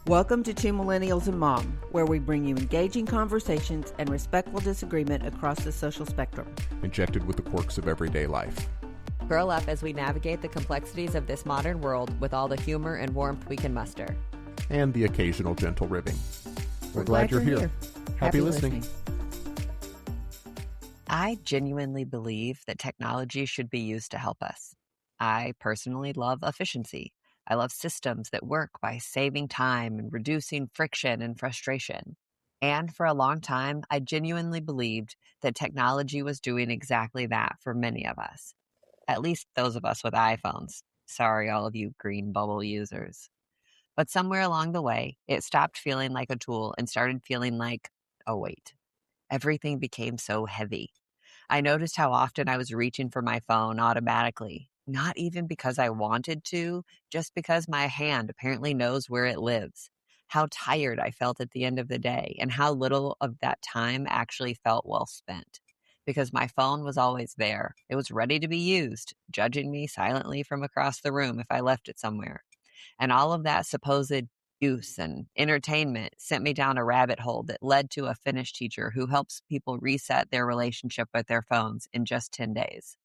Welcome to Two Millennials and Mom, where we bring you engaging conversations and respectful disagreement across the social spectrum. Injected with the quirks of everyday life. Curl up as we navigate the complexities of this modern world with all the humor and warmth we can muster. And the occasional gentle ribbing. We're glad you're here. Happy listening. I genuinely believe that technology should be used to help us. I personally love efficiency. I love systems that work by saving time and reducing friction and frustration. And for a long time, I genuinely believed that technology was doing exactly that for many of us. At least those of us with iPhones. Sorry, all of you green bubble users. But somewhere along the way, it stopped feeling like a tool and started feeling like, oh wait, everything became so heavy. I noticed how often I was reaching for my phone automatically, not even because I wanted to, just because my hand apparently knows where it lives. How tired I felt at the end of the day and how little of that time actually felt well spent. Because my phone was always there. It was ready to be used, judging me silently from across the room if I left it somewhere. And all of that supposed use and entertainment sent me down a rabbit hole that led to a Finnish teacher who helps people reset their relationship with their phones in just 10 days.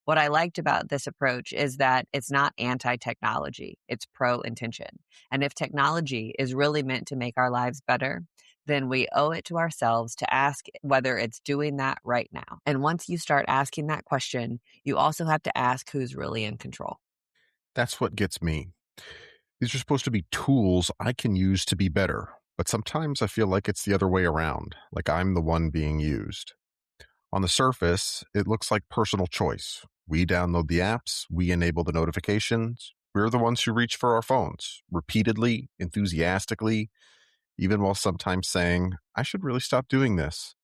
What I liked about this approach is that it's not anti-technology, it's pro-intention. And if technology is really meant to make our lives better, then we owe it to ourselves to ask whether it's doing that right now. And once you start asking that question, you also have to ask who's really in control. That's what gets me. These are supposed to be tools I can use to be better, but sometimes I feel like it's the other way around, like I'm the one being used. On the surface, it looks like personal choice. We download the apps, we enable the notifications. We're the ones who reach for our phones, repeatedly, enthusiastically, even while sometimes saying, I should really stop doing this.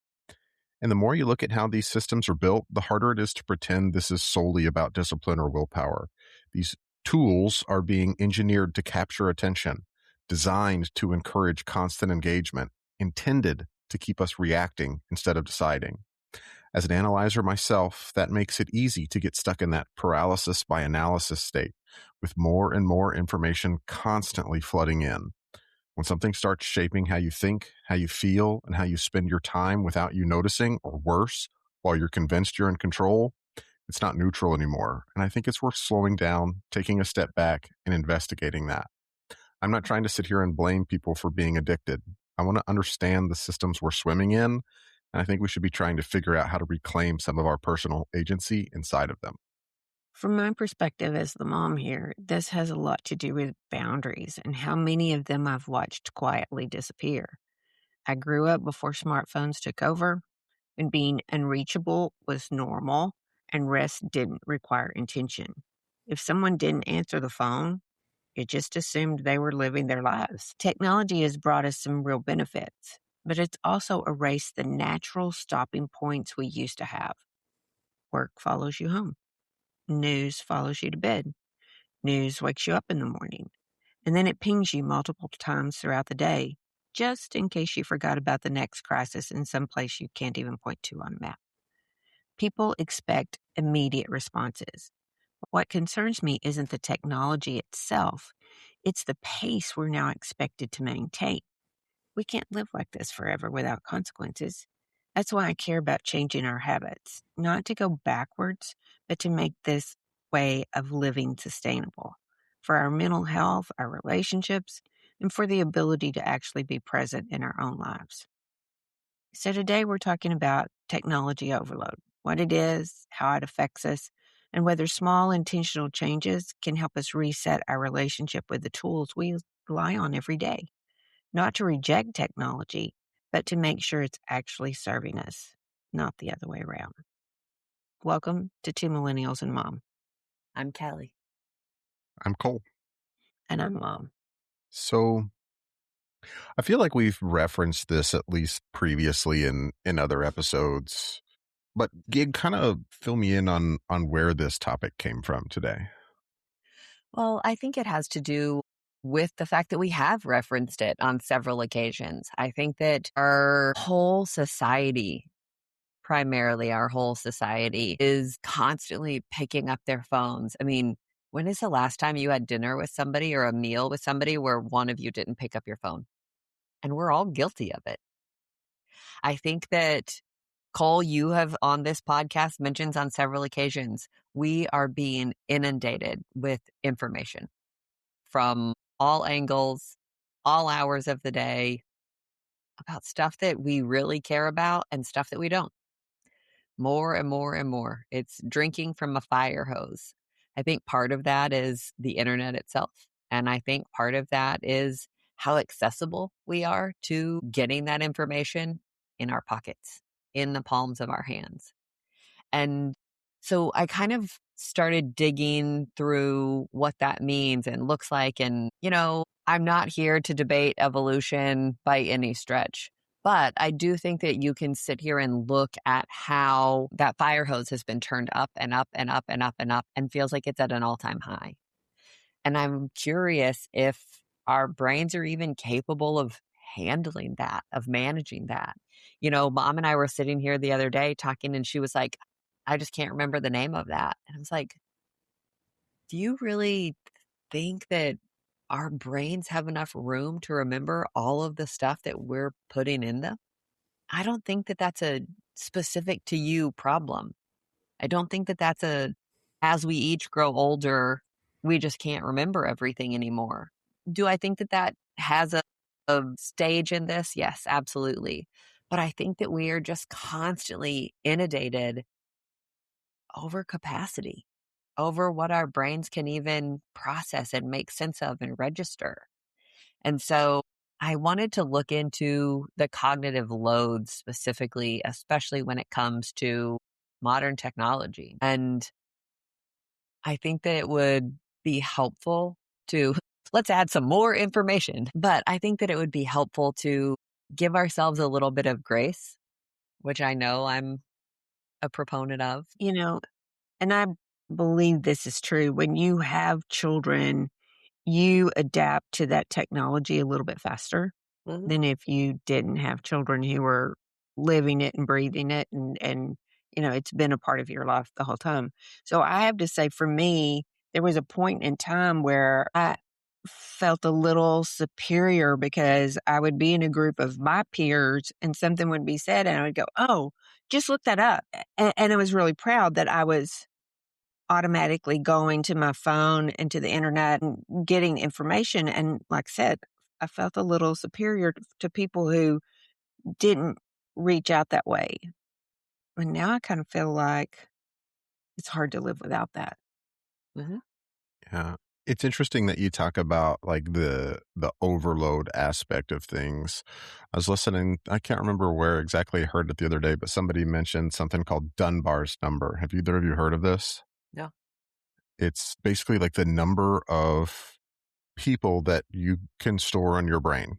And the more you look at how these systems are built, the harder it is to pretend this is solely about discipline or willpower. These tools are being engineered to capture attention, designed to encourage constant engagement, intended to keep us reacting instead of deciding. As an analyzer myself, that makes it easy to get stuck in that paralysis by analysis state, with more and more information constantly flooding in. When something starts shaping how you think, how you feel, and how you spend your time without you noticing, or worse, while you're convinced you're in control, it's not neutral anymore. And I think it's worth slowing down, taking a step back, and investigating that. I'm not trying to sit here and blame people for being addicted. I want to understand the systems we're swimming in, and I think we should be trying to figure out how to reclaim some of our personal agency inside of them. From my perspective as the mom here, this has a lot to do with boundaries and how many of them I've watched quietly disappear. I grew up before smartphones took over, when being unreachable was normal and rest didn't require intention. If someone didn't answer the phone, you just assumed they were living their lives. Technology has brought us some real benefits, but it's also erased the natural stopping points we used to have. Work follows you home. News follows you to bed. News wakes you up in the morning. And then it pings you multiple times throughout the day, just in case you forgot about the next crisis in some place you can't even point to on a map. People expect immediate responses. But what concerns me isn't the technology itself, it's the pace we're now expected to maintain. We can't live like this forever without consequences. That's why I care about changing our habits, not to go backwards, but to make this way of living sustainable for our mental health, our relationships, and for the ability to actually be present in our own lives. So today we're talking about technology overload, what it is, how it affects us, and whether small intentional changes can help us reset our relationship with the tools we rely on every day. Not to reject technology, but to make sure it's actually serving us, not the other way around. Welcome to Two Millennials and Mom. I'm Kelly. I'm Cole. And I'm Mom. So I feel like we've referenced this at least previously in other episodes, but Gig, kind of fill me in on where this topic came from today. Well, I think it has to do with the fact that we have referenced it on several occasions. I think that our whole society, primarily our whole society, is constantly picking up their phones. I mean, When is the last time you had dinner with somebody or a meal with somebody where one of you didn't pick up your phone? And we're all guilty of it. I think that Cole, you have on this podcast mentions on several occasions, we are being inundated with information from all angles, all hours of the day about stuff that we really care about and stuff that we don't. More and more and more. It's drinking from a fire hose. I think part of that is the internet itself. And I think part of that is how accessible we are to getting that information in our pockets, in the palms of our hands. And so I kind of started digging through what that means and looks like. And, I'm not here to debate evolution by any stretch. But I do think that you can sit here and look at how that fire hose has been turned up and up and up and up and up and feels like it's at an all-time high. And I'm curious if our brains are even capable of handling that, of managing that. Mom and I were sitting here the other day talking, and she was like, I just can't remember the name of that. And I was like, do you really think that our brains have enough room to remember all of the stuff that we're putting in them? I don't think that that's a specific to you problem. I don't think that that's as we each grow older, we just can't remember everything anymore. Do I think that that has a stage in this? Yes, absolutely. But I think that we are just constantly inundated over capacity, over what our brains can even process and make sense of and register. And so I wanted to look into the cognitive loads specifically, especially when it comes to modern technology. And I think that it would be helpful to, let's add some more information, but I think that it would be helpful to give ourselves a little bit of grace, which I know I'm a proponent of. And I believe this is true. When you have children, you adapt to that technology a little bit faster Mhm. than if you didn't have children who were living it and breathing it and it's been a part of your life the whole time. So I have to say for me, there was a point in time where I felt a little superior because I would be in a group of my peers and something would be said and I would go, "Oh, just look that up." And I was really proud that I was automatically going to my phone and to the internet and getting information. And like I said, I felt a little superior to people who didn't reach out that way. And now I kind of feel like it's hard to live without that. Mhm. Yeah. It's interesting that you talk about like the overload aspect of things. I was listening, I can't remember where exactly I heard it the other day, but somebody mentioned something called Dunbar's number. Have either of you heard of this? No. It's basically like the number of people that you can store in your brain.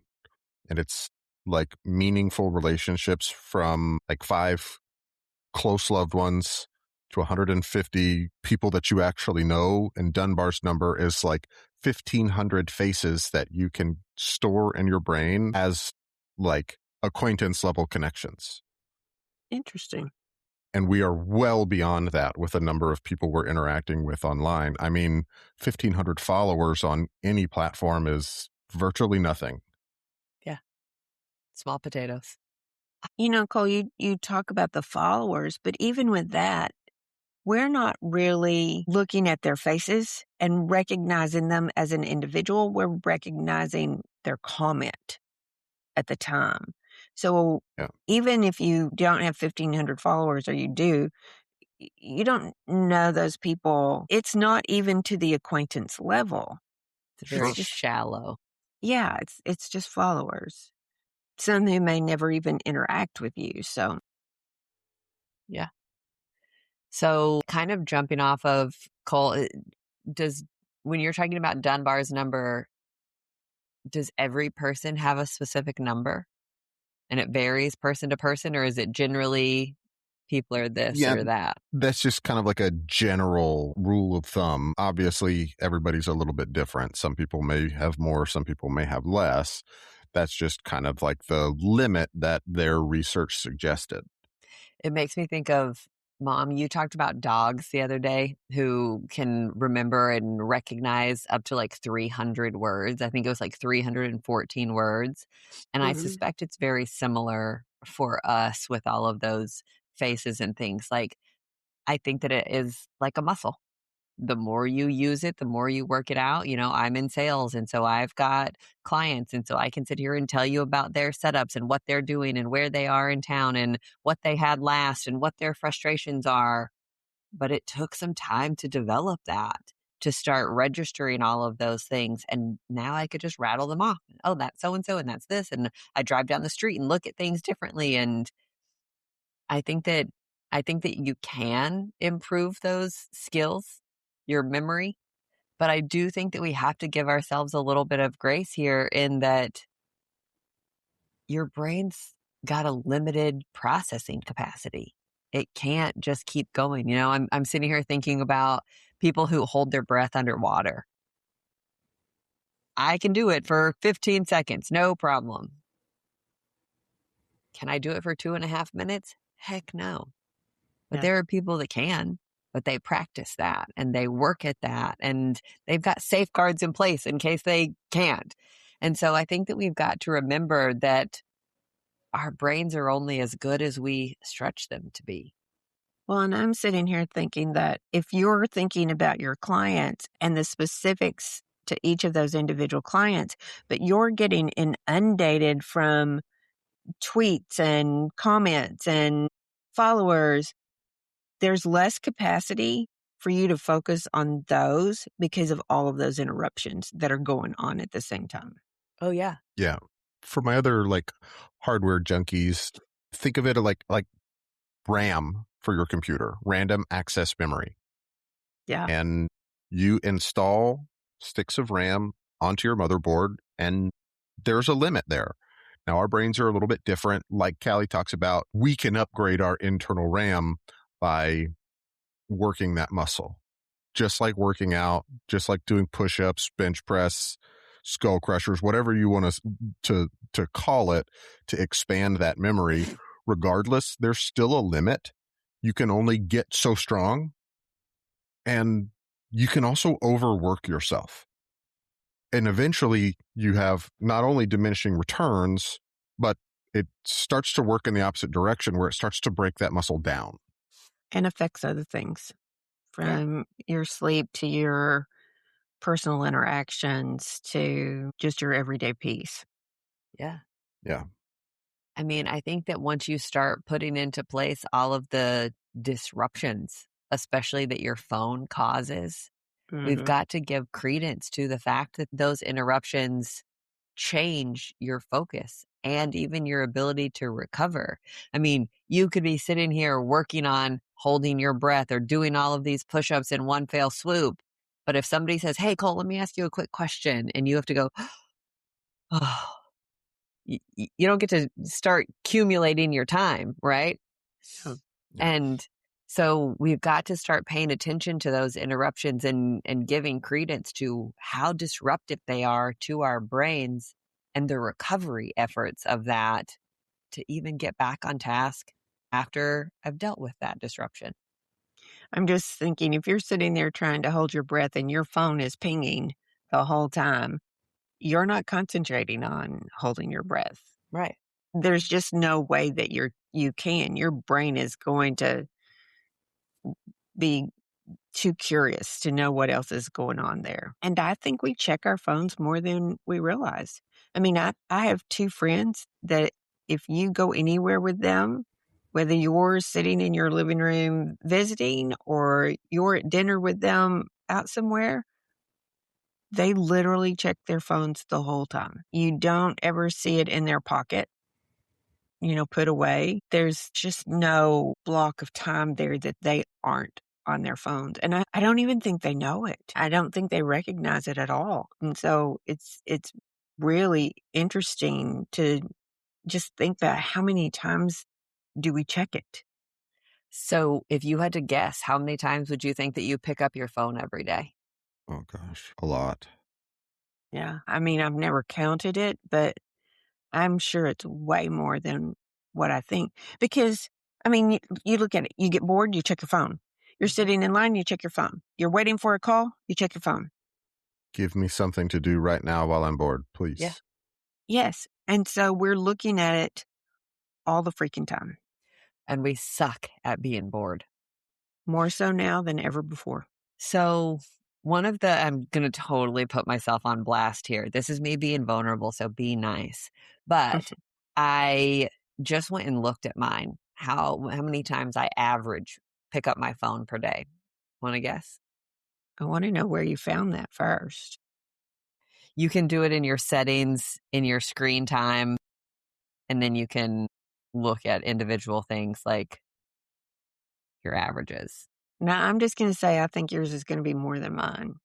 And it's like meaningful relationships from like 5 close loved ones to 150 people that you actually know. And Dunbar's number is like 1,500 faces that you can store in your brain as like acquaintance level connections. Interesting. And we are well beyond that with the number of people we're interacting with online. I mean, 1,500 followers on any platform is virtually nothing. Yeah. Small potatoes. Cole, you talk about the followers, but even with that, we're not really looking at their faces and recognizing them as an individual. We're recognizing their comment at the time. So Yeah. even if you don't have 1,500 followers or you do, you don't know those people. It's not even to the acquaintance level. It's Sure. very just shallow. Yeah, it's just followers. Some who may never even interact with you. So Yeah. So kind of jumping off of Cole, when you're talking about Dunbar's number, does every person have a specific number and it varies person to person, or is it generally people are this Yeah, or that? that's just kind of like a general rule of thumb. Obviously, everybody's a little bit different. Some people may have more, some people may have less. That's just kind of like the limit that their research suggested. It makes me think of Mom, you talked about dogs the other day who can remember and recognize up to like 300 words. I think it was like 314 words. And I Mhm. suspect it's very similar for us with all of those faces and things. Like, I think that it is like a muscle. The more you use it, the more you work it out. I'm in sales. And so I've got clients. And so I can sit here and tell you about their setups and what they're doing and where they are in town and what they had last and what their frustrations are. But it took some time to develop that, to start registering all of those things. And now I could just rattle them off. Oh, that's so and so, and that's this. And I drive down the street and look at things differently. And I think that I think that you can improve those skills, your memory, but I do think that we have to give ourselves a little bit of grace here in that your brain's got a limited processing capacity. It can't just keep going. I'm sitting here thinking about people who hold their breath underwater. I can do it for 15 seconds, no problem. Can I do it for 2.5 minutes? Heck no. But Yeah. there are people that can, but they practice that and they work at that and they've got safeguards in place in case they can't. And so I think that we've got to remember that our brains are only as good as we stretch them to be. Well, and I'm sitting here thinking that if you're thinking about your clients and the specifics to each of those individual clients, but you're getting inundated from tweets and comments and followers, there's less capacity for you to focus on those because of all of those interruptions that are going on at the same time. Oh, yeah. Yeah. For my other like hardware junkies, think of it like RAM for your computer, random access memory. Yeah. And you install sticks of RAM onto your motherboard, and there's a limit there. Now, our brains are a little bit different. Like Callie talks about, we can upgrade our internal RAM by working that muscle, just like working out, just like doing push-ups, bench press, skull crushers, whatever you want to call it, to expand that memory. Regardless, there's still a limit. You can only get so strong, and you can also overwork yourself. And eventually you have not only diminishing returns, but it starts to work in the opposite direction where it starts to break that muscle down. And affects other things from your sleep to your personal interactions to just your everyday peace. Yeah. Yeah. I mean, I think that once you start putting into place all of the disruptions, especially that your phone causes, we've got to give credence to the fact that those interruptions change your focus and even your ability to recover. I mean, you could be sitting here working on holding your breath or doing all of these push-ups in one fell swoop. But if somebody says, "Hey, Cole, let me ask you a quick question," and you have to go, oh, you don't get to start accumulating your time, right? Yeah. And so we've got to start paying attention to those interruptions and giving credence to how disruptive they are to our brains and the recovery efforts of that to even get back on task after I've dealt with that disruption. I'm just thinking if you're sitting there trying to hold your breath and your phone is pinging the whole time, you're not concentrating on holding your breath. Right. There's just no way that you can. Your brain is going to be too curious to know what else is going on there. And I think we check our phones more than we realize. I mean, I have two friends that if you go anywhere with them, whether you're sitting in your living room visiting or you're at dinner with them out somewhere, they literally check their phones the whole time. You don't ever see it in their pocket, put away. There's just no block of time there that they aren't on their phones. And I don't even think they know it. I don't think they recognize it at all. And so it's really interesting to just think about how many times do we check it? So if you had to guess, how many times would you think that you pick up your phone every day? Oh, gosh. A lot. Yeah. I mean, I've never counted it, but I'm sure it's way more than what I think. Because, I mean, you look at it. You get bored, you check your phone. You're sitting in line, you check your phone. You're waiting for a call, you check your phone. Give me something to do right now while I'm bored, please. Yeah. Yes. And so we're looking at it all the freaking time. And we suck at being bored. More so now than ever before. So I'm going to totally put myself on blast here. This is me being vulnerable, so be nice. But I just went and looked at mine, how many times I average pick up my phone per day. Want to guess? I want to know where you found that first. You can do it in your settings, in your screen time, and then you can look at individual things like your averages. Now, I'm just going to say I think yours is going to be more than mine.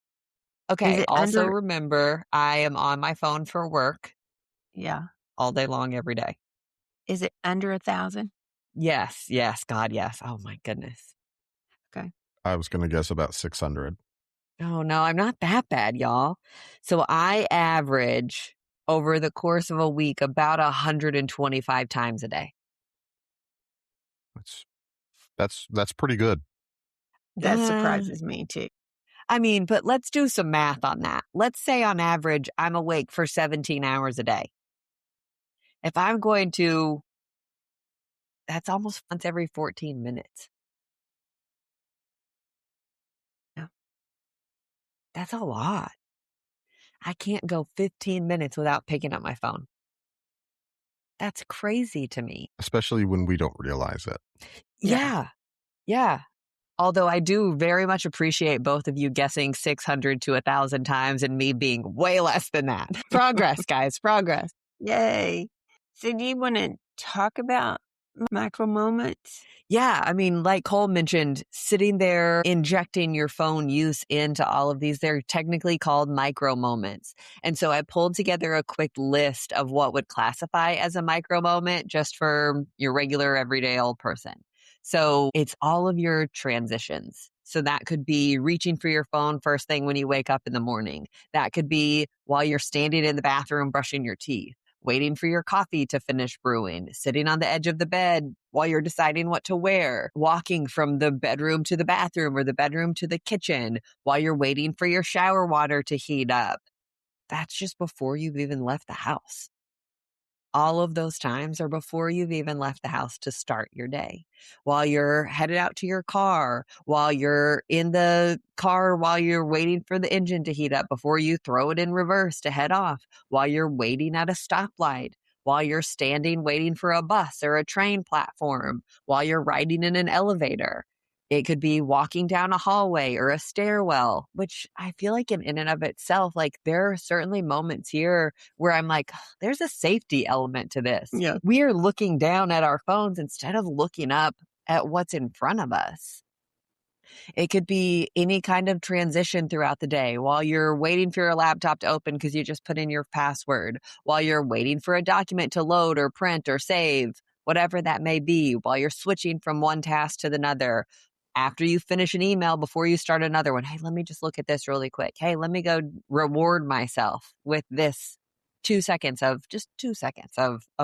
Okay. Also, remember, I am on my phone for work. Yeah. All day long, every day. Is it under 1,000? Yes. God, yes. Oh, my goodness. Okay. I was going to guess about 600. Oh, no, I'm not that bad, y'all. So I average over the course of a week about 125 times a day. That's pretty good. That surprises me too. I mean, but let's do some math on that. Let's say on average, I'm awake for 17 hours a day. If I'm going to, that's almost once every 14 minutes. Yeah. That's a lot. I can't go 15 minutes without picking up my phone. That's crazy to me. Especially when we don't realize it. Yeah. Although I do very much appreciate both of you guessing 600 to 1,000 times and me being way less than that. Progress, guys, progress. Yay. So do you want to talk about micro moments? Yeah, I mean, like Cole mentioned, sitting there, injecting your phone use into all of these, they're technically called micro moments. And so I pulled together a quick list of what would classify as a micro moment just for your regular everyday old person. So it's all of your transitions. So that could be reaching for your phone first thing when you wake up in the morning. That could be while you're standing in the bathroom brushing your teeth, waiting for your coffee to finish brewing, sitting on the edge of the bed while you're deciding what to wear, walking from the bedroom to the bathroom or the bedroom to the kitchen while you're waiting for your shower water to heat up. That's just before you've even left the house. All of those times are before you've even left the house to start your day. While you're headed out to your car, while you're in the car, while you're waiting for the engine to heat up before you throw it in reverse to head off, while you're waiting at a stoplight, while you're standing waiting for a bus or a train platform, while you're riding in an elevator. It could be walking down a hallway or a stairwell, which I feel like in and of itself, like there are certainly moments here where I'm like, there's a safety element to this. Yeah. We are looking down at our phones instead of looking up at what's in front of us. It could be any kind of transition throughout the day while you're waiting for your laptop to open because you just put in your password, while you're waiting for a document to load or print or save, whatever that may be, while you're switching from one task to another. After you finish an email, before you start another one, hey, let me just look at this really quick. Hey, let me go reward myself with this 2 seconds of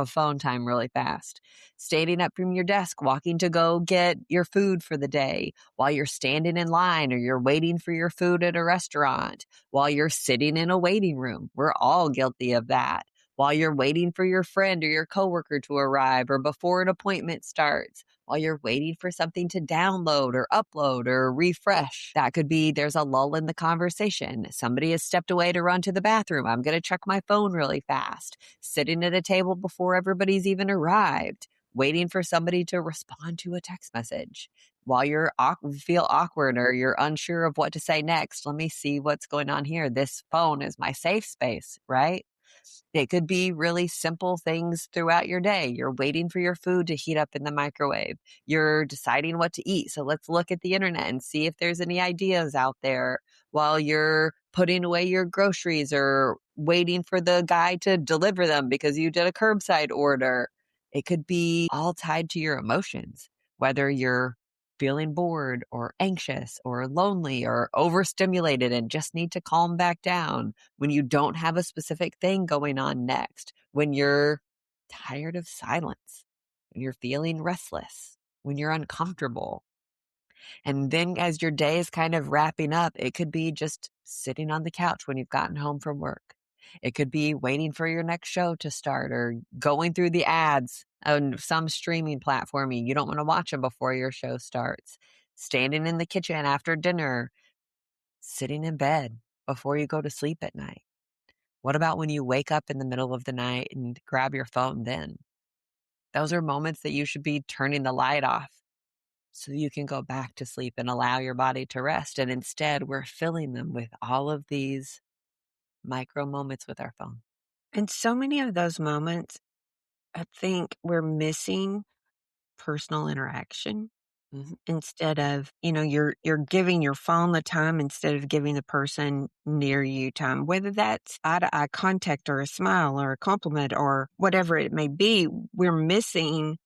phone time really fast. Standing up from your desk, walking to go get your food for the day, while you're standing in line or you're waiting for your food at a restaurant, while you're sitting in a waiting room. We're all guilty of that. While you're waiting for your friend or your coworker to arrive or before an appointment starts, while you're waiting for something to download or upload or refresh. That could be there's a lull in the conversation. Somebody has stepped away to run to the bathroom. I'm going to check my phone really fast. Sitting at a table before everybody's even arrived, waiting for somebody to respond to a text message. While you feel awkward or you're unsure of what to say next, let me see what's going on here. This phone is my safe space, right? It could be really simple things throughout your day. You're waiting for your food to heat up in the microwave. You're deciding what to eat. So let's look at the internet and see if there's any ideas out there while you're putting away your groceries or waiting for the guy to deliver them because you did a curbside order. It could be all tied to your emotions, whether you're feeling bored or anxious or lonely or overstimulated and just need to calm back down, when you don't have a specific thing going on next, when you're tired of silence, when you're feeling restless, when you're uncomfortable. And then as your day is kind of wrapping up, it could be just sitting on the couch when you've gotten home from work. It could be waiting for your next show to start or going through the ads on some streaming platform. You don't want to watch them before your show starts. Standing in the kitchen after dinner, sitting in bed before you go to sleep at night. What about when you wake up in the middle of the night and grab your phone then? Those are moments that you should be turning the light off so you can go back to sleep and allow your body to rest. And instead, we're filling them with all of these micro moments with our phone. And so many of those moments, I think we're missing personal interaction instead of, you're giving your phone the time instead of giving the person near you time, whether that's eye to eye contact or a smile or a compliment or whatever it may be. We're missing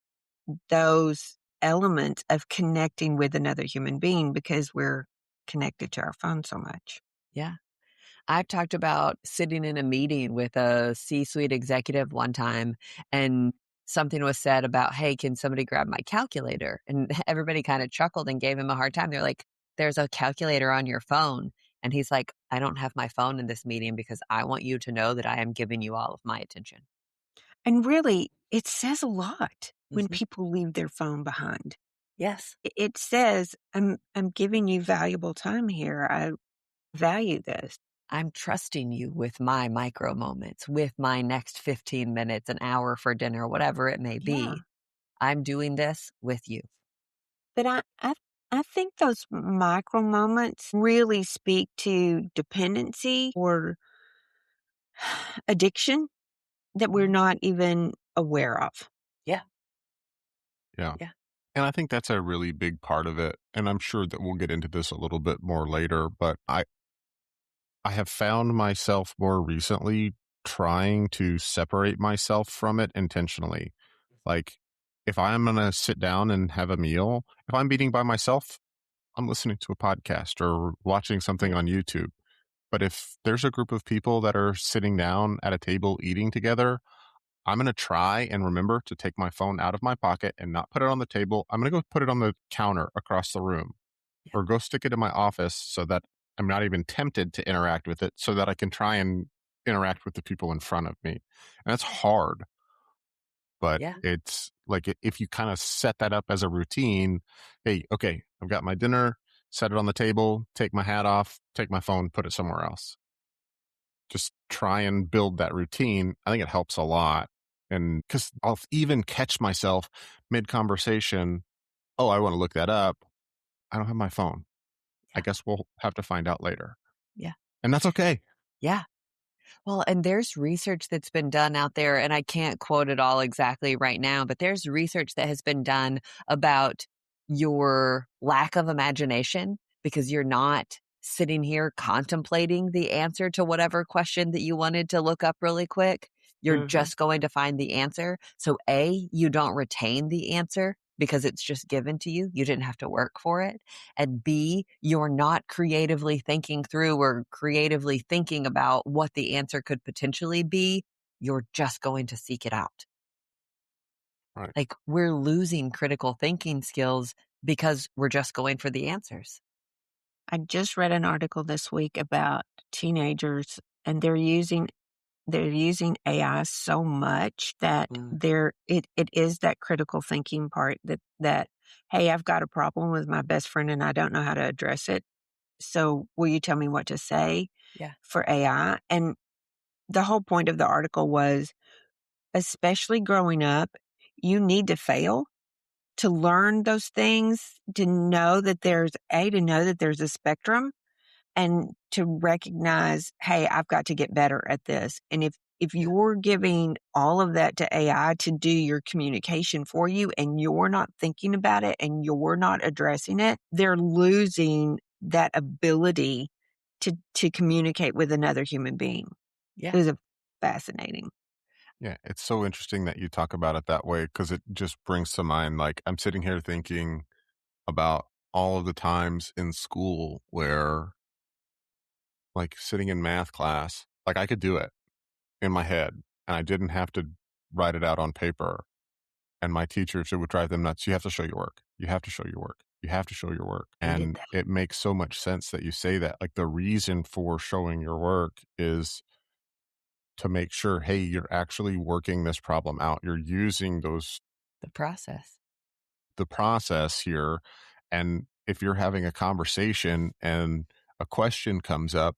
those elements of connecting with another human being because we're connected to our phone so much. Yeah. I've talked about sitting in a meeting with a C-suite executive one time, and something was said about, hey, can somebody grab my calculator? And everybody kind of chuckled and gave him a hard time. They're like, there's a calculator on your phone. And he's like, I don't have my phone in this meeting because I want you to know that I am giving you all of my attention. And really, it says a lot when people leave their phone behind. Yes. It says, I'm giving you valuable time here. I value this. I'm trusting you with my micro moments, with my next 15 minutes, an hour for dinner, whatever it may be. Yeah. I'm doing this with you. But I think those micro moments really speak to dependency or addiction that we're not even aware of. Yeah. Yeah. Yeah. And I think that's a really big part of it. And I'm sure that we'll get into this a little bit more later, but I have found myself more recently trying to separate myself from it intentionally. Like, if I'm going to sit down and have a meal, if I'm eating by myself, I'm listening to a podcast or watching something on YouTube. But if there's a group of people that are sitting down at a table eating together, I'm going to try and remember to take my phone out of my pocket and not put it on the table. I'm going to go put it on the counter across the room or go stick it in my office so that I'm not even tempted to interact with it, so that I can try and interact with the people in front of me. And that's hard. But it's like, if you kind of set that up as a routine, hey, okay, I've got my dinner, set it on the table, take my hat off, take my phone, put it somewhere else. Just try and build that routine. I think it helps a lot. And because I'll even catch myself mid-conversation, oh, I want to look that up. I don't have my phone. I guess we'll have to find out later. Yeah. And that's okay. Yeah. Well, and there's research that's been done out there, and I can't quote it all exactly right now, but there's research that has been done about your lack of imagination because you're not sitting here contemplating the answer to whatever question that you wanted to look up really quick. You're just going to find the answer. So A, you don't retain the answer because it's just given to you. You didn't have to work for it. And B, you're not creatively thinking through or creatively thinking about what the answer could potentially be. You're just going to seek it out. Right. Like, we're losing critical thinking skills because we're just going for the answers. I just read an article this week about teenagers, and they're using AI so much that it is that critical thinking part that, hey, I've got a problem with my best friend and I don't know how to address it. So will you tell me what to say for AI? And the whole point of the article was, especially growing up, you need to fail to learn those things, to know that there's a spectrum, and to recognize, hey, I've got to get better at this. And if you're giving all of that to AI to do your communication for you and you're not thinking about it and you're not addressing it, they're losing that ability to communicate with another human being. Yeah. It was fascinating. Yeah, it's so interesting that you talk about it that way, because it just brings to mind, like, I'm sitting here thinking about all of the times in school where, like, sitting in math class, like, I could do it in my head and I didn't have to write it out on paper. And my teachers, it would drive them nuts. You have to show your work. You have to show your work. You have to show your work. I get And that. it makes so much sense that you say that. Like the reason for showing your work is to make sure, hey, you're actually working this problem out. You're using The process. the process here. And if you're having a conversation and a question comes up,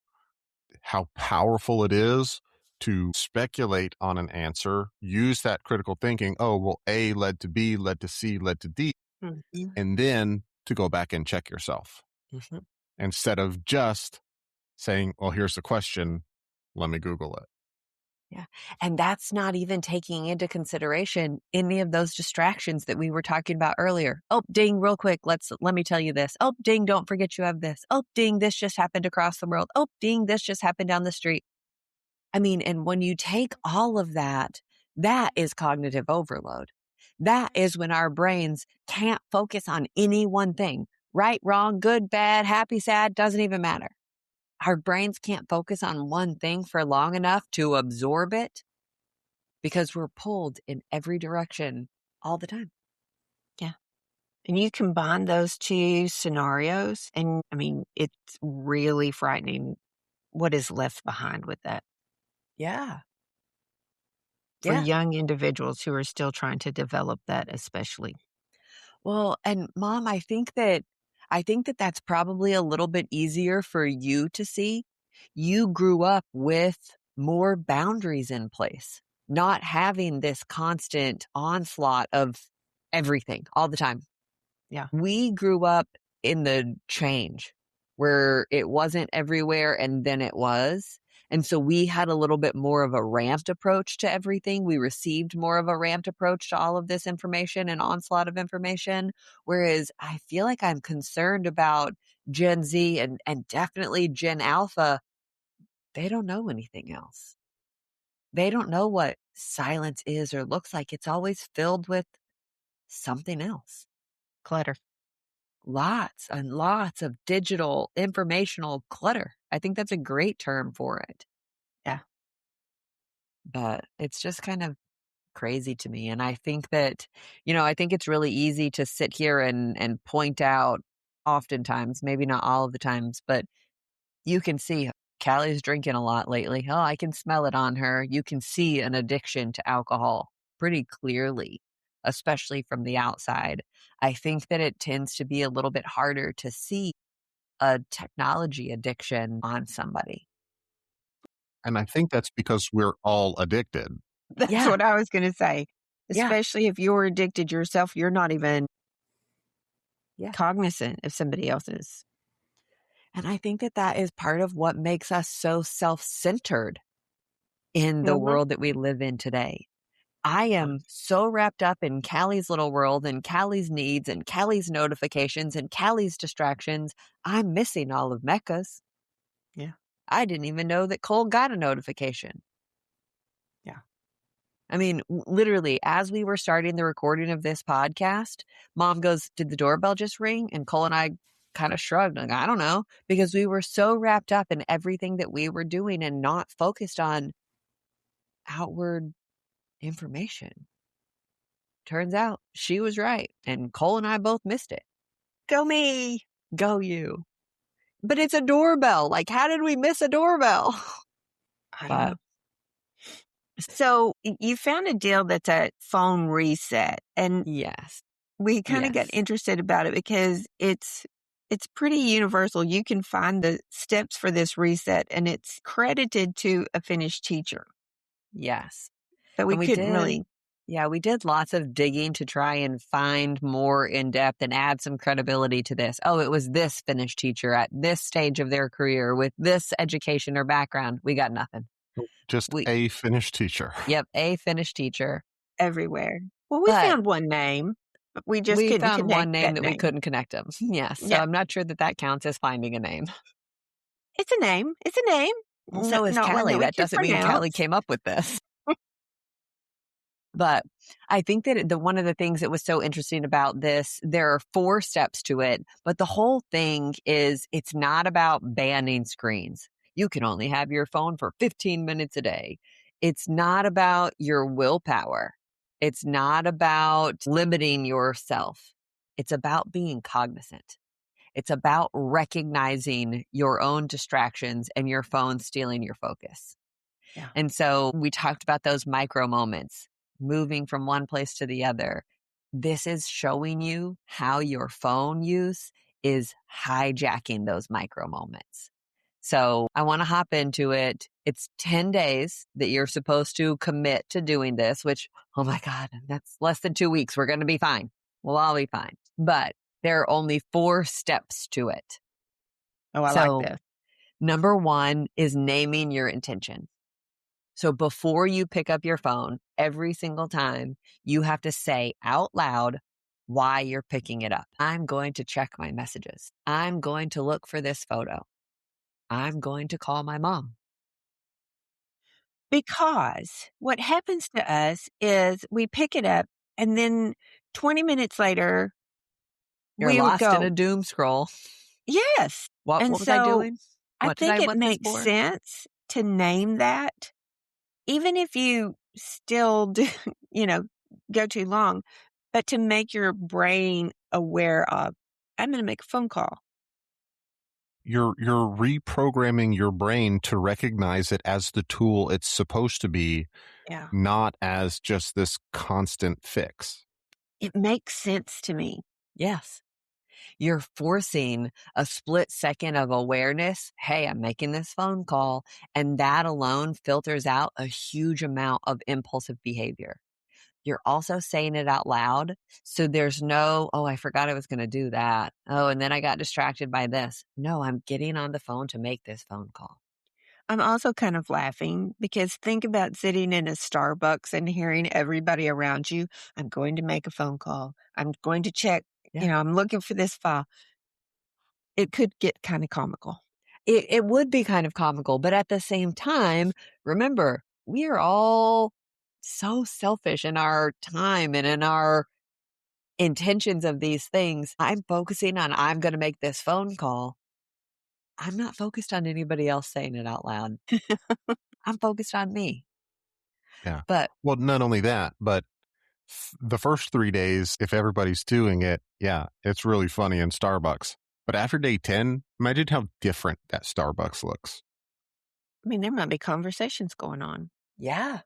how powerful it is to speculate on an answer, use that critical thinking. Oh, well, A led to B, led to C, led to D, Mhm. and then to go back and check yourself Mm-hmm. instead of just saying, well, here's the question. Let me Google it. Yeah. And that's not even taking into consideration any of those distractions that we were talking about earlier. Oh, ding, real quick. Let me tell you this. Oh, ding, don't forget you have this. Oh, ding, this just happened across the world. Oh, ding, this just happened down the street. I mean, and when you take all of that, that is cognitive overload. That is when our brains can't focus on any one thing. Right, wrong, good, bad, happy, sad, doesn't even matter. Our brains can't focus on one thing for long enough to absorb it because we're pulled in every direction all the time. And you combine those two scenarios, and I mean, it's really frightening what is left behind with that Yeah. for Yeah. young individuals who are still trying to develop that, especially. Well, and Mom, I think that that's probably a little bit easier for you to see. You grew up with more boundaries in place, not having this constant onslaught of everything all the time. Yeah. We grew up in the change where it wasn't everywhere and then it was. And so we had a little bit more of a ramped approach to everything. We received more of a ramped approach to all of this information and onslaught of information. Whereas I feel like I'm concerned about Gen Z and definitely Gen Alpha. They don't know anything else. They don't know what silence is or looks like. It's always filled with something else. Clutter. Lots and lots of digital informational clutter. I think that's a great term for it. Yeah. But it's just kind of crazy to me. And I think that, I think it's really easy to sit here and point out oftentimes, maybe not all of the times, but you can see Callie's drinking a lot lately. Oh, I can smell it on her. You can see an addiction to alcohol pretty clearly, especially from the outside. I think that it tends to be a little bit harder to see a technology addiction on somebody. And I think that's because we're all addicted. That's Yeah. what I was going to say. Yeah. Especially if you're addicted yourself, you're not even Yeah. cognizant of somebody else's. And I think that that is part of what makes us so self-centered in the Mhm. world that we live in today. I am so wrapped up in Callie's little world and Callie's needs and Callie's notifications and Callie's distractions. I'm missing all of Mecca's. Yeah. I didn't even know that Cole got a notification. Yeah. I mean, literally, as we were starting the recording of this podcast, Mom goes, "Did the doorbell just ring?" And Cole and I kind of shrugged, like, I don't know, because we were so wrapped up in everything that we were doing and not focused on outward information. Turns out she was right, and Cole and I both missed it. Go me. Go you. But it's a doorbell. Like, how did we miss a doorbell? I don't But know. So you found a deal that's a phone reset, and yes. we kind of got Yes. interested about it because it's pretty universal. You can find the steps for this reset, and it's credited to a Finnish teacher. Yes. But we And we couldn't did. really. Yeah, we did lots of digging to try and find more in depth and add some credibility to this. Oh, it was this Finnish teacher at this stage of their career with this education or background. We got nothing. Just a Finnish teacher. Yep, a Finnish teacher. Everywhere. Well, we But found one name, but we just we couldn't found connect one name that that we couldn't connect them. Yes, so Yeah. I'm not sure that that counts as finding a name. It's a name. It's a name. Well, so is Not one Callie. that we That could doesn't mean Callie pronounce. came up with this. But I think that one of the things that was so interesting about this, there are 4 steps to it, but the whole thing is it's not about banning screens. You can only have your phone for 15 minutes a day. It's not about your willpower. It's not about limiting yourself. It's about being cognizant. It's about recognizing your own distractions and your phone stealing your focus. Yeah. And so we talked about those micro moments, moving from one place to the other. This is showing you how your phone use is hijacking those micro moments. So I want to hop into it. It's 10 days that you're supposed to commit to doing this, which, oh my God, that's less than 2 weeks. We're going to be fine. We'll all be fine. But there are only 4 steps to it. Oh, I like So this. number 1 is naming your intention. So before you pick up your phone, every single time, you have to say out loud why you're picking it up. I'm going to check my messages. I'm going to look for this photo. I'm going to call my mom. Because what happens to us is we pick it up and then 20 minutes later, You're we would lost in go, a doom scroll. yes. What And was I so doing? I What did think I it want this makes for? sense to name that, even if you still do, go too long, but to make your brain aware of, I'm going to make a phone call. You're reprogramming your brain to recognize it as the tool it's supposed to be, Yeah. not as just this constant fix. It makes sense to me. Yes. You're forcing a split second of awareness. Hey, I'm making this phone call. And that alone filters out a huge amount of impulsive behavior. You're also saying it out loud. So there's no, oh, I forgot I was going to do that. Oh, and then I got distracted by this. No, I'm getting on the phone to make this phone call. I'm also kind of laughing because think about sitting in a Starbucks and hearing everybody around you. I'm going to make a phone call. I'm going to check, Yeah. I'm looking for this file. It could get kind of comical. It would be kind of comical, but at the same time, remember, we are all so selfish in our time and in our intentions of these things. I'm focusing on, I'm going to make this phone call. I'm not focused on anybody else saying it out loud. I'm focused on me. Yeah. But Well, not only that, but the first 3 days, if everybody's doing it, yeah, it's really funny in Starbucks. But after day 10, imagine how different that Starbucks looks. I mean, there might be conversations going on. yeah.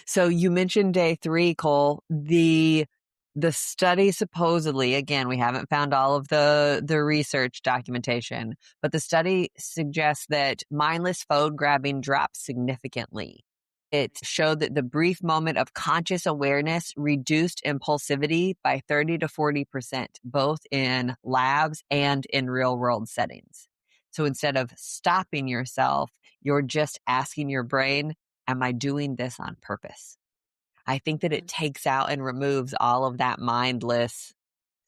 So you mentioned day 3, Cole. The study supposedly, again, we haven't found all of the research documentation, but the study suggests that mindless phone grabbing drops significantly. It showed that the brief moment of conscious awareness reduced impulsivity by 30 to 40%, both in labs and in real world settings. So instead of stopping yourself, you're just asking your brain, am I doing this on purpose? I think that it takes out and removes all of that mindless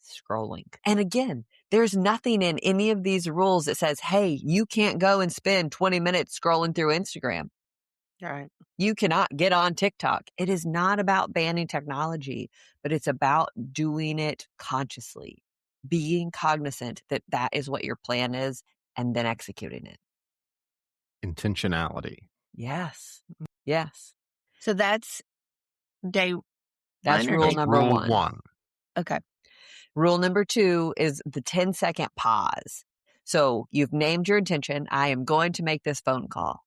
scrolling. And again, there's nothing in any of these rules that says, hey, you can't go and spend 20 minutes scrolling through Instagram. Right. You cannot get on TikTok. It is not about banning technology, but it's about doing it consciously, being cognizant that that is what your plan is, and then executing it. Intentionality. Yes. Yes. So that's day That's one or rule day number Rule 1. 1. Okay. Rule number 2 is the 10-second pause. So you've named your intention. I am going to make this phone call.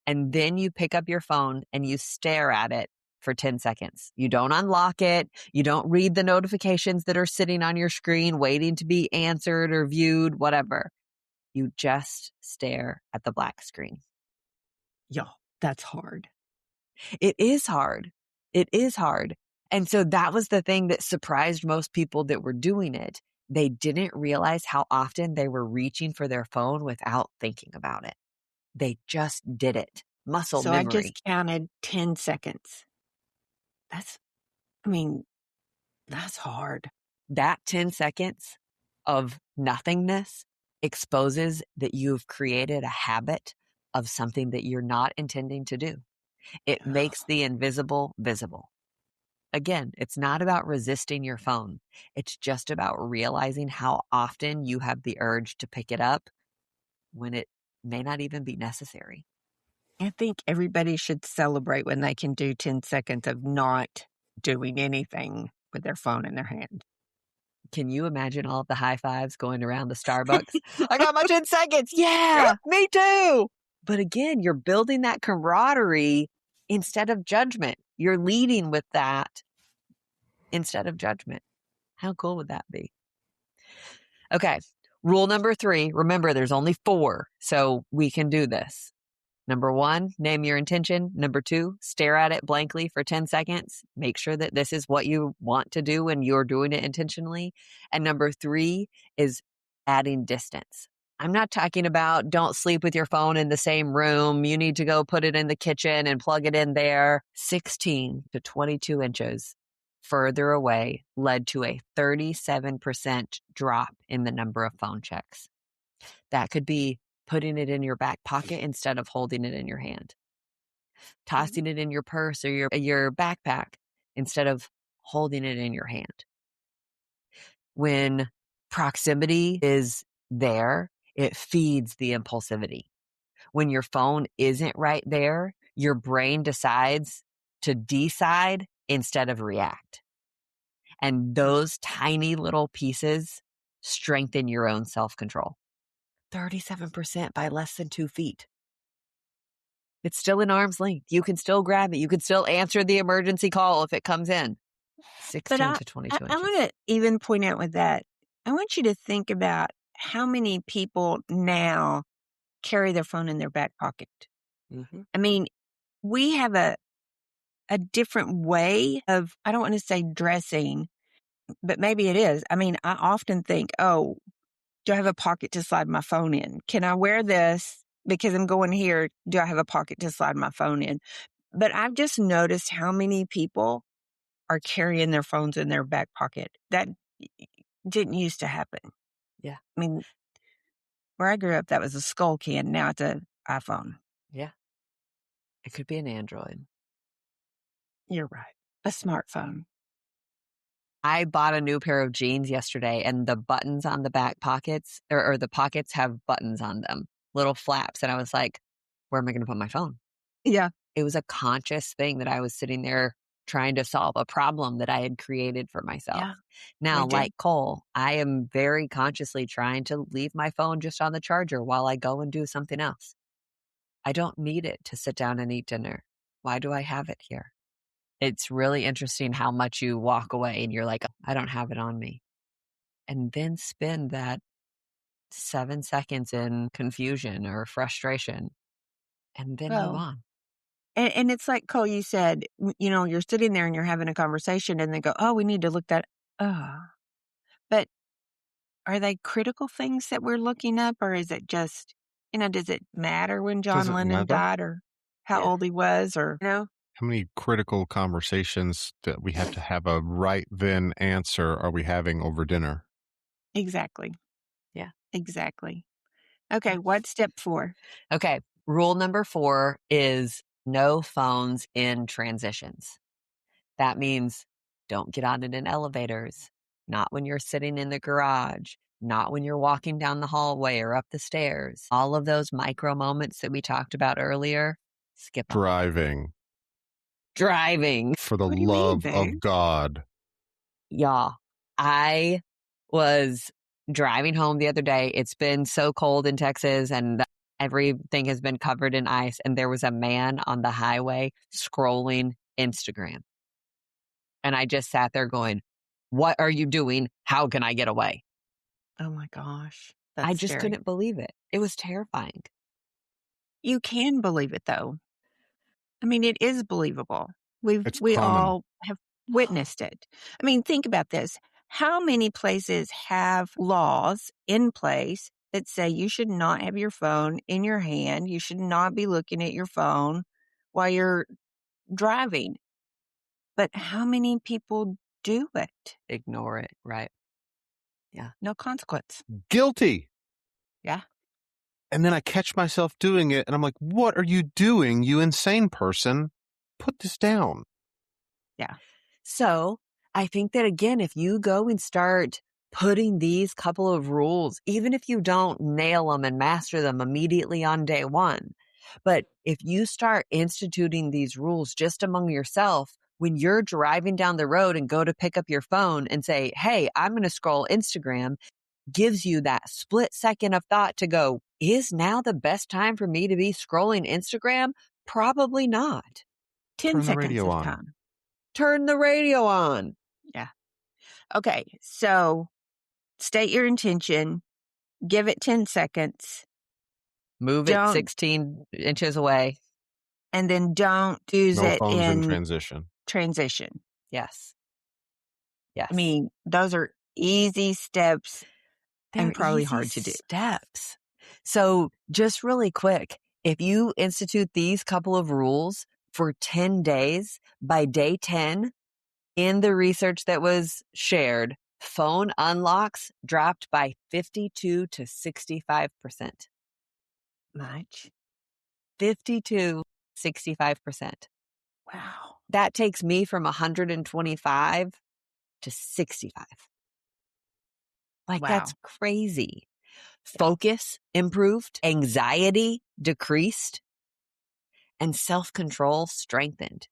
And then you pick up your phone and you stare at it for 10 seconds. You don't unlock it. You don't read the notifications that are sitting on your screen waiting to be answered or viewed, whatever. You just stare at the black screen. Y'all, that's hard. It is hard. It is hard. And so that was the thing that surprised most people that were doing it. They didn't realize how often they were reaching for their phone without thinking about it. They just did it. Muscle So I memory. just counted 10 seconds. That's hard. That 10 seconds of nothingness exposes that you've created a habit of something that you're not intending to do. It makes the invisible visible. Again, it's not about resisting your phone. It's just about realizing how often you have the urge to pick it up when it may not even be necessary. I think everybody should celebrate when they can do 10 seconds of not doing anything with their phone in their hand. Can you imagine all of the high fives going around the Starbucks? I got my 10 seconds. Yeah, me too. But again, you're building that camaraderie instead of judgment. You're leading with that instead of judgment. How cool would that be? Okay. Rule number 3. Remember, there's only 4, so we can do this. Number 1, name your intention. Number 2, stare at it blankly for 10 seconds. Make sure that this is what you want to do and you're doing it intentionally. And number 3 is adding distance. I'm not talking about don't sleep with your phone in the same room. You need to go put it in the kitchen and plug it in there. 16 to 22 inches further away led to a 37% drop in the number of phone checks. That could be putting it in your back pocket instead of holding it in your hand. Tossing it in your purse or your backpack instead of holding it in your hand. When proximity is there, it feeds the impulsivity. When your phone isn't right there, your brain decides to decide instead of react. And those tiny little pieces strengthen your own self-control. 37% by less than 2 feet. It's still in arm's length. You can still grab it. You can still answer the emergency call if it comes in. 16 to 22 inches. I want to even point out with that, I want you to think about how many people now carry their phone in their back pocket. Mm-hmm. I mean, we have a different way of, I don't want to say dressing, but maybe it is. I mean, I often think, oh, do I have a pocket to slide my phone in? Can I wear this because I'm going here? Do I have a pocket to slide my phone in? But I've just noticed how many people are carrying their phones in their back pocket. That didn't used to happen. Yeah. I mean, where I grew up, that was a skull can. Now it's an iPhone. Yeah. It could be an Android. You're right. A smartphone. I bought a new pair of jeans yesterday and the buttons on the back pockets or the pockets have buttons on them, little flaps. And I was like, where am I going to put my phone? Yeah. It was a conscious thing that I was sitting there trying to solve a problem that I had created for myself. Yeah, now, like Cole, I am very consciously trying to leave my phone just on the charger while I go and do something else. I don't need it to sit down and eat dinner. Why do I have it here? It's really interesting how much you walk away and you're like, I don't have it on me. And then spend that 7 seconds in confusion or frustration and then move on. And it's like, Cole, you said, you know, you're sitting there and you're having a conversation and they go, oh, we need to look that up. But are they critical things that we're looking up, or is it just, you know, does it matter when John Lennon died or how old he was, or, you know? How many critical conversations that we have to have a right then answer are we having over dinner? Exactly. Yeah. Exactly. Okay, what's step 4? Okay, rule number 4 is no phones in transitions. That means don't get on it in elevators, not when you're sitting in the garage, not when you're walking down the hallway or up the stairs. All of those micro moments that we talked about earlier, skip them. Driving. For the love of God. Yeah. I was driving home the other day. It's been so cold in Texas and everything has been covered in ice. And there was a man on the highway scrolling Instagram. And I just sat there going, what are you doing? How can I get away? Oh my gosh. I just couldn't believe it. It was terrifying. You can believe it, though. I mean, it is believable. We common. all have witnessed it. I mean, think about this. How many places have laws in place that say you should not have your phone in your hand? You should not be looking at your phone while you're driving. But how many people do it? Ignore it, right? Yeah. No consequence. Guilty. Yeah. And then I catch myself doing it and I'm like, what are you doing, you insane person? Put this down. Yeah. So I think that, again, if you go and start putting these couple of rules, even if you don't nail them and master them immediately on day one, but if you start instituting these rules just among yourself When you're driving down the road and go to pick up your phone and say, hey, I'm going to scroll Instagram, gives you that split second of thought to go, is now the best time for me to be scrolling Instagram? Probably not. 10 Turn the seconds radio of on. time. Turn the radio on. Yeah. Okay. So state your intention. Give it 10 seconds. Move it Don't- 16 inches away. And then don't use No it phones in in transition. Yes. Yes. I mean, those are easy steps. They're probably easy hard to do. steps. So just really quick, if you institute these couple of rules for 10 days, by day 10, in the research that was shared, phone unlocks dropped by 52 to 65%. Much. 52, 65%. Wow. That takes me from 125 to 65. Like, Wow. that's crazy. Focus improved, anxiety decreased, and self-control strengthened.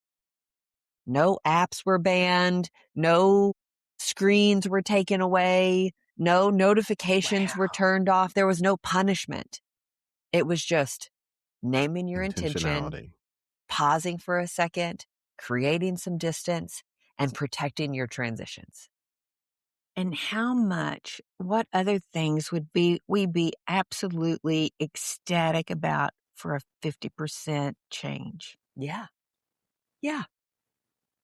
No apps were banned, no screens were taken away, no notifications were turned off. There was no punishment. It was just naming your intention, Intentionality. pausing for a second, creating some distance, and protecting your transitions. And what other things would we be absolutely ecstatic about for a 50% change? Yeah. Yeah.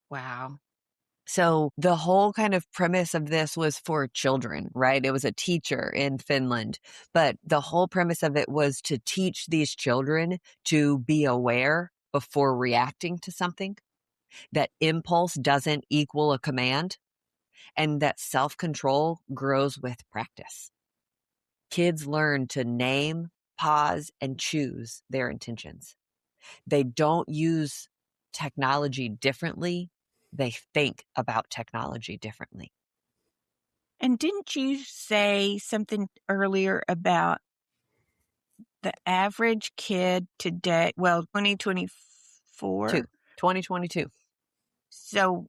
Wow. So the whole kind of premise of this was for children, right? It was a teacher in Finland, but the whole premise of it was to teach these children to be aware before reacting to something, that impulse doesn't equal a command, and that self-control grows with practice. Kids learn to name, pause, and choose their intentions. They don't use technology differently. They think about technology differently. And didn't you say something earlier about the average kid today? Well, 2024. 2022. So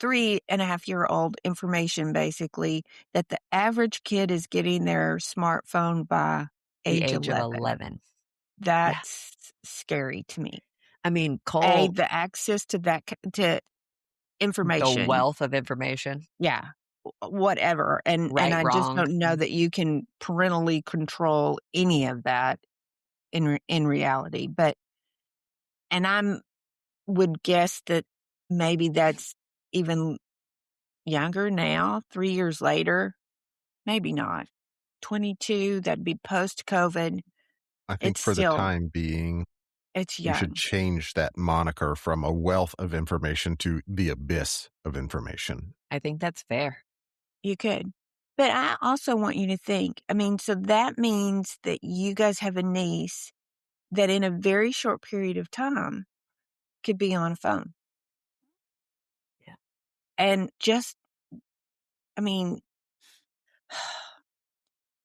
3.5-year-old information, basically, that the average kid is getting their smartphone by The age age 11. of 11. That's scary to me. I mean, Cole, The access to to information. the wealth of information. Yeah. Whatever. And Right, I just wrong. don't know that you can parentally control any of that in reality. And would guess that maybe that's even younger now, 3 years later. Maybe not. 22, that'd be post-COVID. I think It's for the still, time being, it's we young. should change that moniker from a wealth of information to the abyss of information. I think that's fair. You could. But I also want you to think, so that means that you guys have a niece that in a very short period of time could be on a phone. Yeah. And just,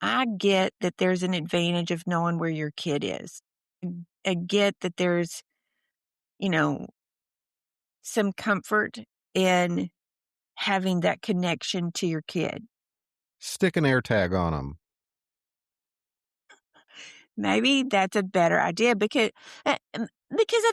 I get that there's an advantage of knowing where your kid is. I get that there's, some comfort in having that connection to your kid. Stick an AirTag on them. Maybe that's a better idea because I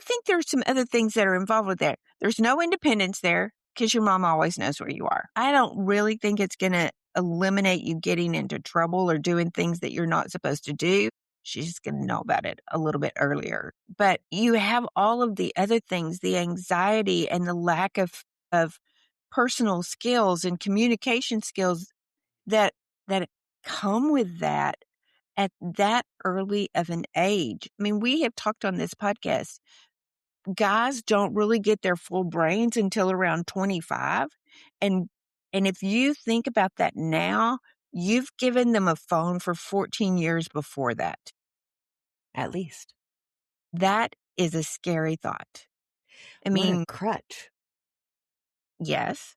think there's some other things that are involved with that. There's no independence there because your mom always knows where you are. I don't really think it's going to eliminate you getting into trouble or doing things that you're not supposed to do. She's just going to know about it a little bit earlier. But you have all of the other things, the anxiety and the lack of personal skills and communication skills that come with that at that early of an age. We have talked on this podcast. Guys don't really get their full brains until around 25. And if you think about that now, you've given them a phone for 14 years before that. At least. That is a scary thought. What a crutch. Yes.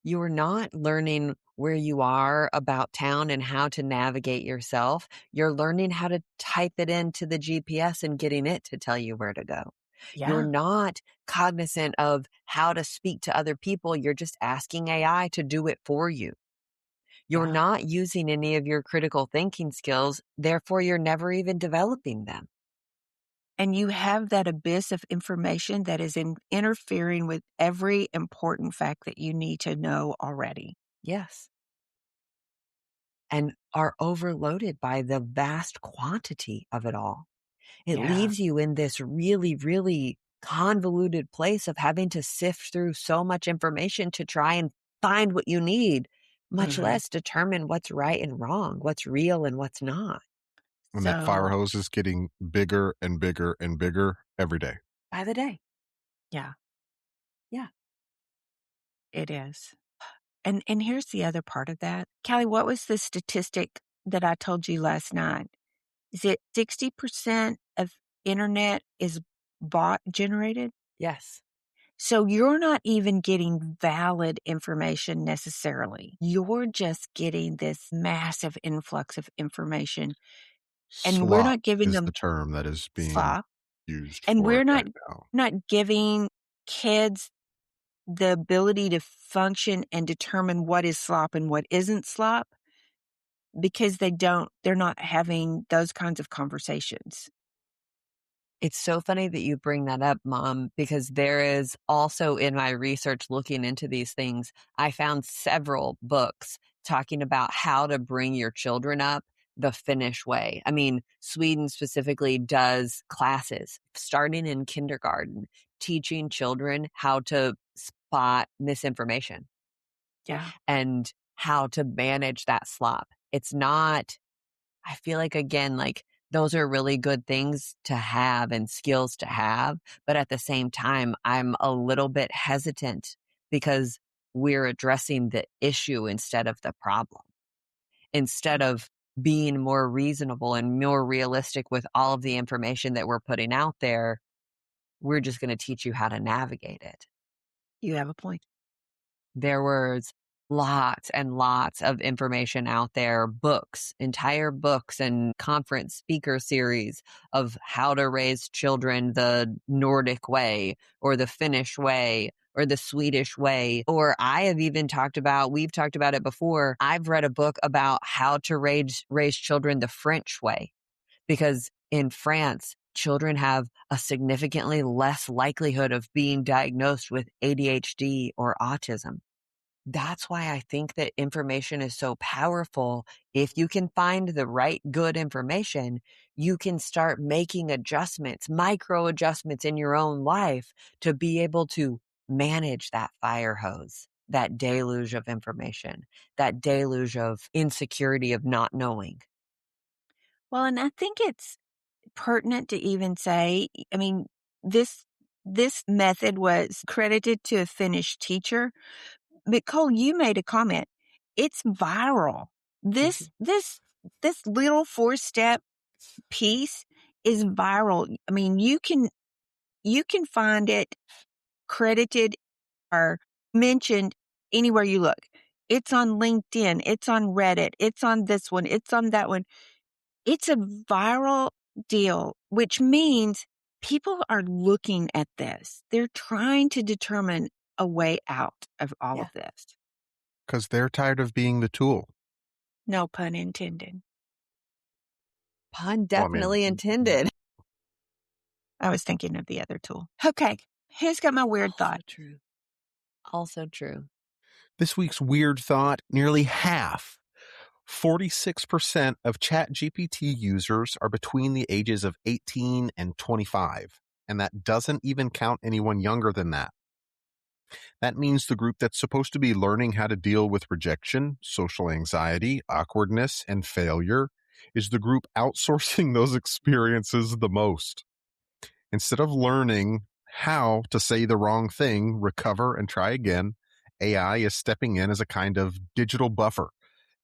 You're not learning where you are about town and how to navigate yourself. You're learning how to type it into the GPS and getting it to tell you where to go. You're Yeah. not cognizant of how to speak to other people. You're just asking AI to do it for you. You're Yeah. not using any of your critical thinking skills. Therefore, you're never even developing them. And you have that abyss of information that is interfering with every important fact that you need to know already. Yes. And are overloaded by the vast quantity of it all. It Yeah. leaves you in this really, really convoluted place of having to sift through so much information to try and find what you need, much Mhm. less determine what's right and wrong, what's real and what's not. And that fire So, hose is getting bigger and bigger and bigger every day. By the day. yeah, Yeah. it is. And here's the other part of that. Callie, what was the statistic that I told you last night? Is it 60% of internet is bot generated? Yes. So you're not even getting valid information necessarily. You're just getting this massive influx of information, and we're Slop not giving is the them term that is being slop, used and for we're it right now. not giving kids the ability to function and determine what is slop and what isn't slop because they're not having those kinds of conversations. It's so funny that you bring that up, Mom, because there is also in my research looking into these things, I found several books talking about how to bring your children up the Finnish way. I mean, Sweden specifically does classes starting in kindergarten, teaching children how to spot misinformation Yeah. and how to manage that slop. It's not, I feel like, again, like those are really good things to have and skills to have. But at the same time, I'm a little bit hesitant because we're addressing the issue instead of the problem. Instead of being more reasonable and more realistic with all of the information that we're putting out there, we're just going to teach you how to navigate it. You have a point. There was lots and lots of information out there, books, entire books and conference speaker series of how to raise children the Nordic way or the Finnish way or the Swedish way. Or we've talked about it before. I've read a book about how to raise children the French way, because in France, children have a significantly less likelihood of being diagnosed with ADHD or autism. That's why I think that information is so powerful. If you can find the right, good information, you can start making adjustments, micro adjustments in your own life to be able to manage that fire hose, that deluge of information, that deluge of insecurity of not knowing. Well, and I think it's pertinent to even say, I mean, this method was credited to a Finnish teacher. But Cole, you made a comment. It's viral. This this this little 4-step piece is viral. I mean, you can find it credited or mentioned anywhere you look. It's on LinkedIn, it's on Reddit, it's on this one, it's on that one. It's a viral deal, which means people are looking at this. They're trying to determine a way out of all Yeah. of this. Because they're tired of being the tool. No pun intended. Pun Well, I mean, definitely intended. I was thinking of the other tool. Okay, here's got my weird Also thought. true. Also true. this week's weird thought, nearly half, 46% of ChatGPT users are between the ages of 18 and 25. And that doesn't even count anyone younger than that. That means the group that's supposed to be learning how to deal with rejection, social anxiety, awkwardness, and failure is the group outsourcing those experiences the most. Instead of learning how to say the wrong thing, recover, and try again, AI is stepping in as a kind of digital buffer,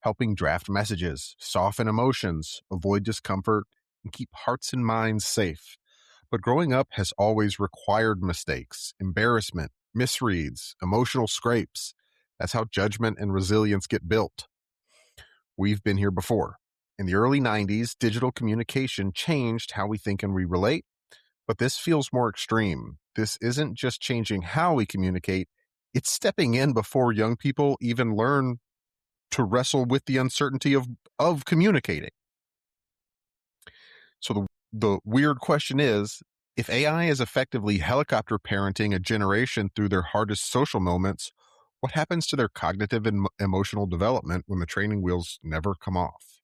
helping draft messages, soften emotions, avoid discomfort, and keep hearts and minds safe. But growing up has always required mistakes, embarrassment, misreads, emotional scrapes. That's how judgment and resilience get built. We've been here before. In the early 90s, digital communication changed how we think and we relate, But this feels more extreme. This isn't just changing how we communicate, it's stepping in before young people even learn to wrestle with the uncertainty of communicating. So the weird question is, if AI is effectively helicopter parenting a generation through their hardest social moments, what happens to their cognitive and emotional development when the training wheels never come off?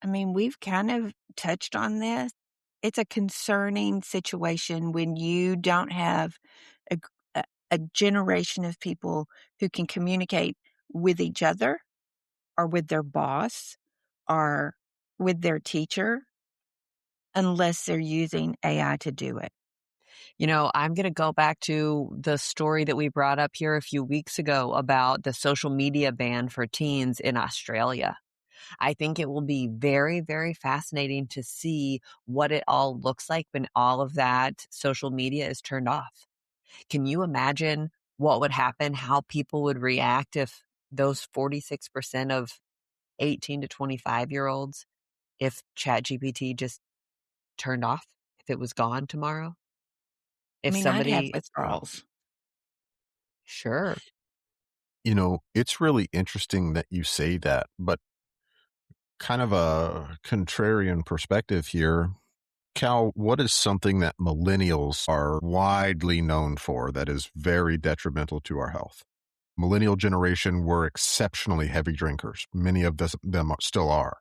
I mean, we've kind of touched on this. It's a concerning situation when you don't have a, g- a generation of people who can communicate with each other or with their boss or with their teacher unless they're using AI to do it. I'm going to go back to the story that we brought up here a few weeks ago about the social media ban for teens in Australia. I think it will be very, very fascinating to see what it all looks like when all of that social media is turned off. Can you imagine what would happen, how people would react if those 46% of 18 to 25-year-olds, if ChatGPT just turned off, if it was gone tomorrow? I If mean, I'd have somebody, withdrawals. sure. It's really interesting that you say that, but kind of a contrarian perspective here. Cal, what is something that millennials are widely known for that is very detrimental to our health? Millennial generation were exceptionally heavy drinkers. Many of them still are.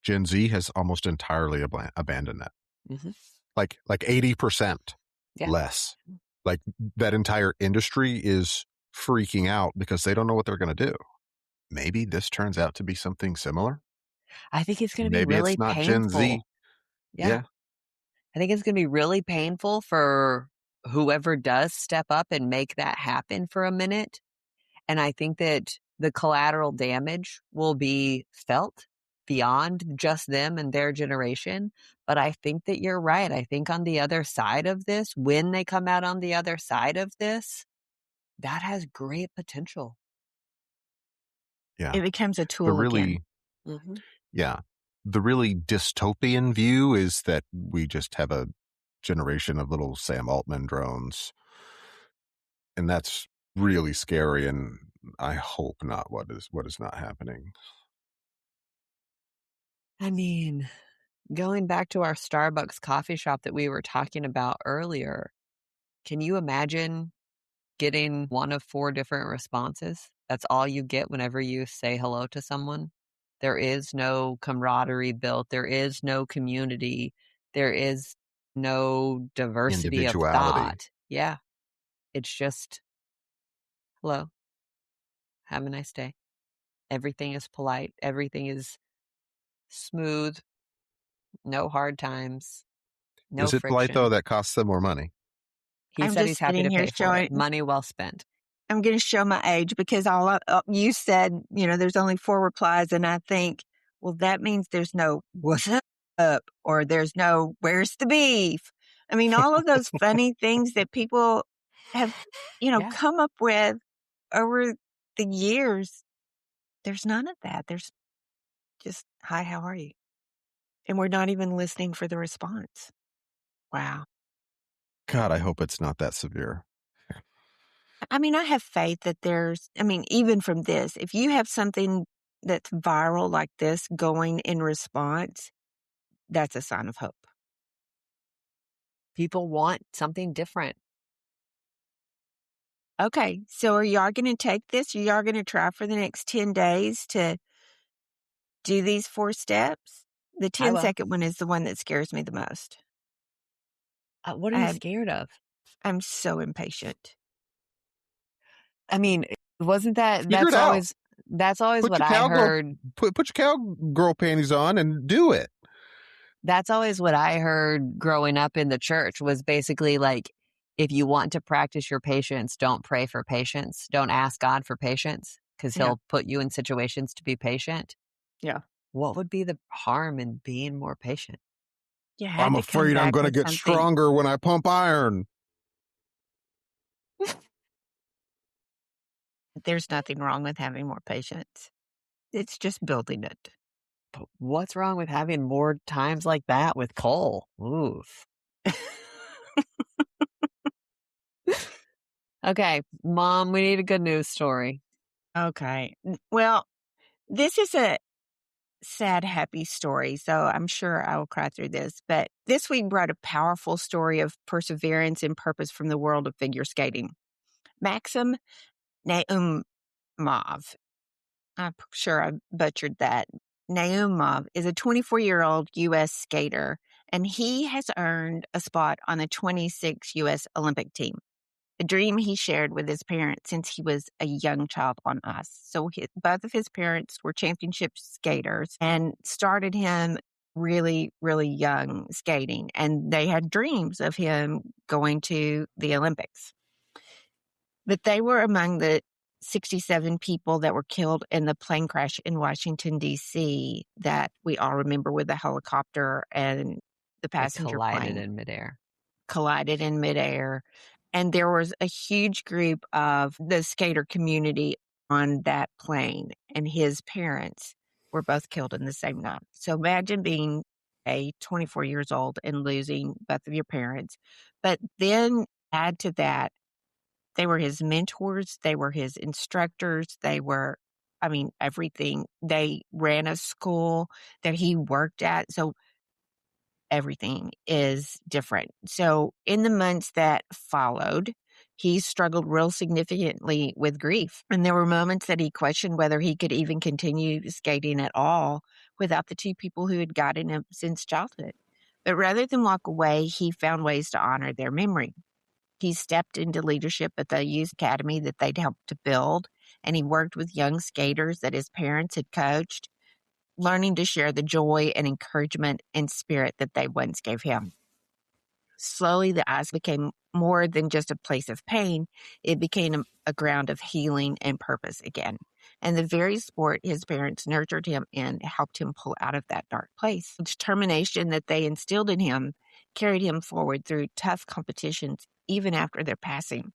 Gen Z has almost entirely abandoned that. Hmm. Like 80% Yeah. less. Like that entire industry is freaking out because they don't know what they're going to do. Maybe this turns out to be something similar. I think it's going to be Maybe really it's not Gen Z. painful. Yeah. Yeah. I think it's going to be really painful for whoever does step up and make that happen for a minute. And I think that the collateral damage will be felt beyond just them and their generation. But I think that you're right. I think on the other side of this, when they come out on the other side of this, that has great potential. Yeah. It becomes a The tool again. really, yeah. The really dystopian view is that we just have a generation of little Sam Altman drones. And that's really scary. And I hope not what is not happening. I mean, going back to our Starbucks coffee shop that we were talking about earlier, can you imagine getting one of 4 different responses? That's all you get whenever you say hello to someone. There is no camaraderie built. There is no community. There is no diversity of Individuality. thought. Yeah. It's just, hello, have a nice day. Everything is polite. Everything is smooth. No hard times. No Is it polite though? friction. That costs them more money. He I'm said just he's happy sitting to here pay for it. showing, Money well spent. I'm going to show my age because you said, there's only 4 replies. And I think, well, that means there's no what's up or there's no where's the beef. I mean, all of those funny things that people have, Yeah. come up with over the years. There's none of that. There's just, hi, how are you? And we're not even listening for the response. Wow. God, I hope it's not that severe. I mean, I have faith that even from this, if you have something that's viral like this going in response, that's a sign of hope. People want something different. Okay, so are y'all going to take this? Are y'all going to try for the next 10 days to do these 4 steps? The I 10 will. second one is the one that scares me the most. What are you scared of? I'm so impatient. I mean, wasn't that Figure it out. that's always Put what your I cowgirl heard. put your cowgirl panties on and do it. That's always what I heard growing up in the church was basically like, if you want to practice your patience, don't pray for patience. Don't ask God for patience because Yeah. he'll put you in situations to be patient. Yeah. What would be the harm in being more patient? You had I'm to come afraid I'm back going to with get something. stronger when I pump iron. There's nothing wrong with having more patience. It's just building it. But what's wrong with having more times like that with Cole? Oof. Okay, Mom, we need a good news story. Okay. Well, this is a sad, happy story, so I'm sure I will cry through this. But this week brought a powerful story of perseverance and purpose from the world of figure skating. Maxim Naumov, I'm sure I butchered that. Naumov is a 24-year-old U.S. skater, and he has earned a spot on the 26 U.S. Olympic team, a dream he shared with his parents since he was a young child on ice. So both of his parents were championship skaters and started him really, really young skating, and they had dreams of him going to the Olympics. But they were among the 67 people that were killed in the plane crash in Washington, D.C. that we all remember, with the helicopter and the passenger plane collided in midair. And there was a huge group of the skater community on that plane, and his parents were both killed in the same night. So imagine being 24 years old and losing both of your parents. But then add to that, they were his mentors, they were his instructors, they were, everything. They ran a school that he worked at. So everything is different. So in the months that followed, he struggled real significantly with grief. And there were moments that he questioned whether he could even continue skating at all without the two people who had guided him since childhood. But rather than walk away, he found ways to honor their memory. He stepped into leadership at the youth academy that they'd helped to build, and he worked with young skaters that his parents had coached, learning to share the joy and encouragement and spirit that they once gave him. Slowly, the ice became more than just a place of pain. It became a ground of healing and purpose again. And the very sport his parents nurtured him in helped him pull out of that dark place. The determination that they instilled in him carried him forward through tough competitions, even after their passing.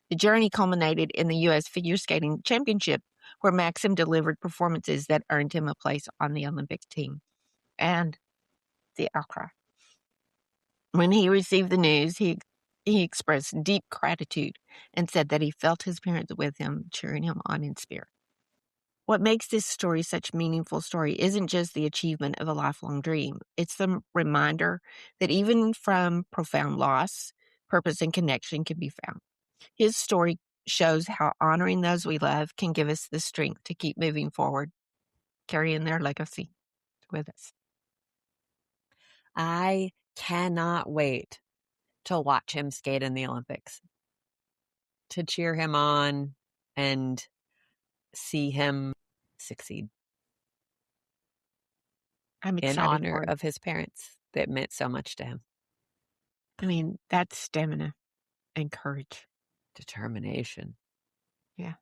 The journey culminated in the U.S. Figure Skating Championship, where Maxim delivered performances that earned him a place on the Olympic team. And the outcry. When he received the news, he expressed deep gratitude and said that he felt his parents with him, cheering him on in spirit. What makes this story such a meaningful story isn't just the achievement of a lifelong dream. It's the reminder that even from profound loss, purpose and connection can be found. His story shows how honoring those we love can give us the strength to keep moving forward, carrying their legacy with us. I cannot wait to watch him skate in the Olympics, to cheer him on and see him succeed. I'm excited in honor for it. of his parents that meant so much to him. That's stamina and courage. Determination. Yeah.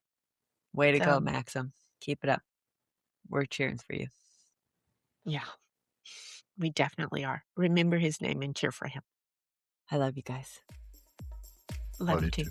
Way to go, Maxim. Keep it up. We're cheering for you. Yeah, we definitely are. Remember his name and cheer for him. I love you guys. Love you too.